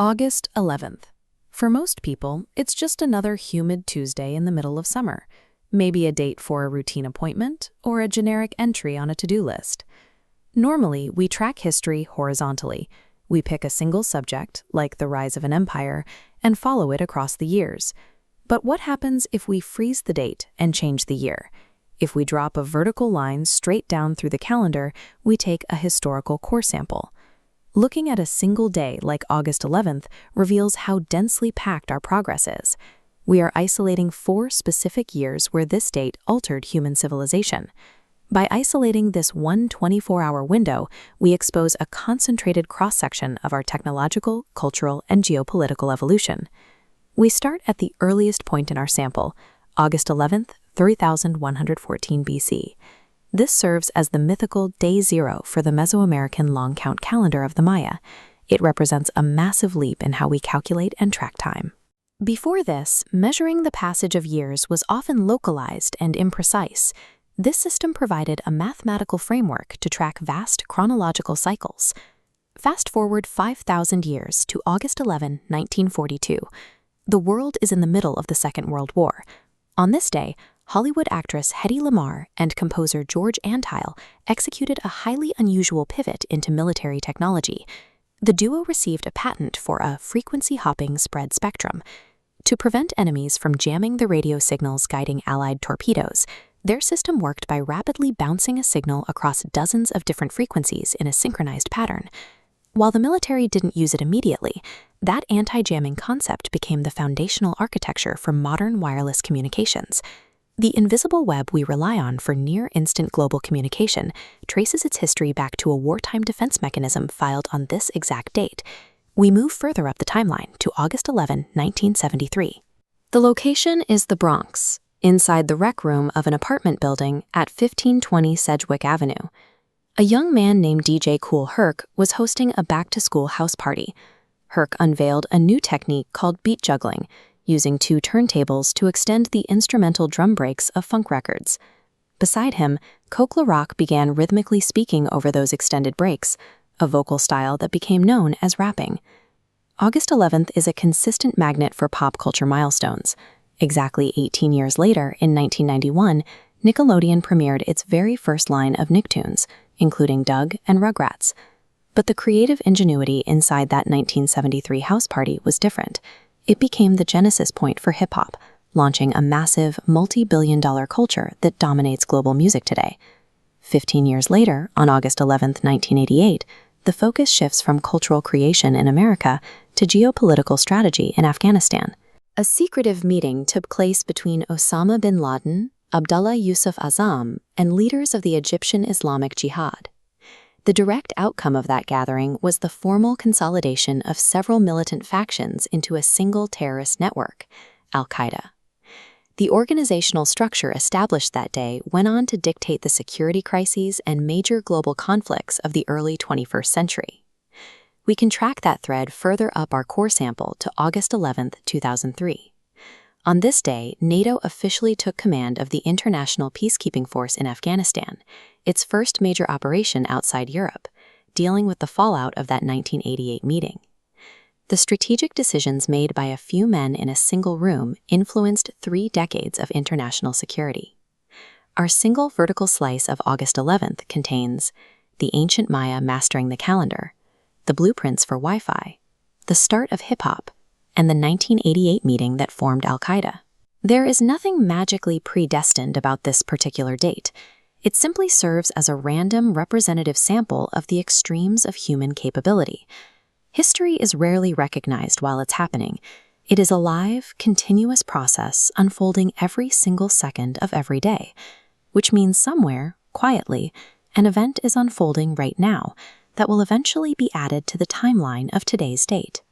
August 11th. For most people, it's just another humid Tuesday in the middle of summer, maybe a date for a routine appointment or a generic entry on a to-do list. Normally, we track history horizontally. We pick a single subject, like the rise of an empire, and follow it across the years. But what happens if we freeze the date and change the year? If we drop a vertical line straight down through the calendar, we take a historical core sample. Looking at a single day like August 11th reveals how densely packed our progress is. We are isolating 4 specific years where this date altered human civilization. By isolating this one 24-hour window, we expose a concentrated cross-section of our technological, cultural, and geopolitical evolution. We start at the earliest point in our sample, August 11th, 3114 BC. This serves as the mythical Day Zero for the Mesoamerican long count calendar of the Maya. It represents a massive leap in how we calculate and track time. Before this, measuring the passage of years was often localized and imprecise. This system provided a mathematical framework to track vast chronological cycles. Fast forward 5,000 years to August 11, 1942. The world is in the middle of the Second World War. On this day, Hollywood actress Hedy Lamarr and composer George Antheil executed a highly unusual pivot into military technology. The duo received a patent for a frequency-hopping spread spectrum. To prevent enemies from jamming the radio signals guiding Allied torpedoes, their system worked by rapidly bouncing a signal across dozens of different frequencies in a synchronized pattern. While the military didn't use it immediately, that anti-jamming concept became the foundational architecture for modern wireless communications. The invisible web we rely on for near-instant global communication traces its history back to a wartime defense mechanism filed on this exact date. We move further up the timeline to August 11, 1973. The location is the Bronx, inside the rec room of an apartment building at 1520 Sedgwick Avenue. A young man named DJ Kool Herc was hosting a back-to-school house party. Herc unveiled a new technique called beat juggling, using 2 turntables to extend the instrumental drum breaks of funk records. Beside him, Coke LaRock began rhythmically speaking over those extended breaks, a vocal style that became known as rapping. August 11th is a consistent magnet for pop culture milestones. Exactly 18 years later, in 1991, Nickelodeon premiered its very first line of Nicktoons, including Doug and Rugrats. But the creative ingenuity inside that 1973 house party was different. It became the genesis point for hip-hop, launching a massive, multi-billion-dollar culture that dominates global music today. 15 years later, on August 11, 1988, the focus shifts from cultural creation in America to geopolitical strategy in Afghanistan. A secretive meeting took place between Osama bin Laden, Abdullah Yusuf Azzam, and leaders of the Egyptian Islamic Jihad. The direct outcome of that gathering was the formal consolidation of several militant factions into a single terrorist network, Al-Qaeda. The organizational structure established that day went on to dictate the security crises and major global conflicts of the early 21st century. We can track that thread further up our core sample to August 11, 2003. On this day, NATO officially took command of the International Peacekeeping Force in Afghanistan, its first major operation outside Europe, dealing with the fallout of that 1988 meeting. The strategic decisions made by a few men in a single room influenced 3 decades of international security. Our single vertical slice of August 11th contains the ancient Maya mastering the calendar, the blueprints for Wi-Fi, the start of hip-hop, and the 1988 meeting that formed Al-Qaeda. There is nothing magically predestined about this particular date. It simply serves as a random representative sample of the extremes of human capability. History is rarely recognized while it's happening. It is a live, continuous process unfolding every single second of every day, which means somewhere, quietly, an event is unfolding right now that will eventually be added to the timeline of today's date.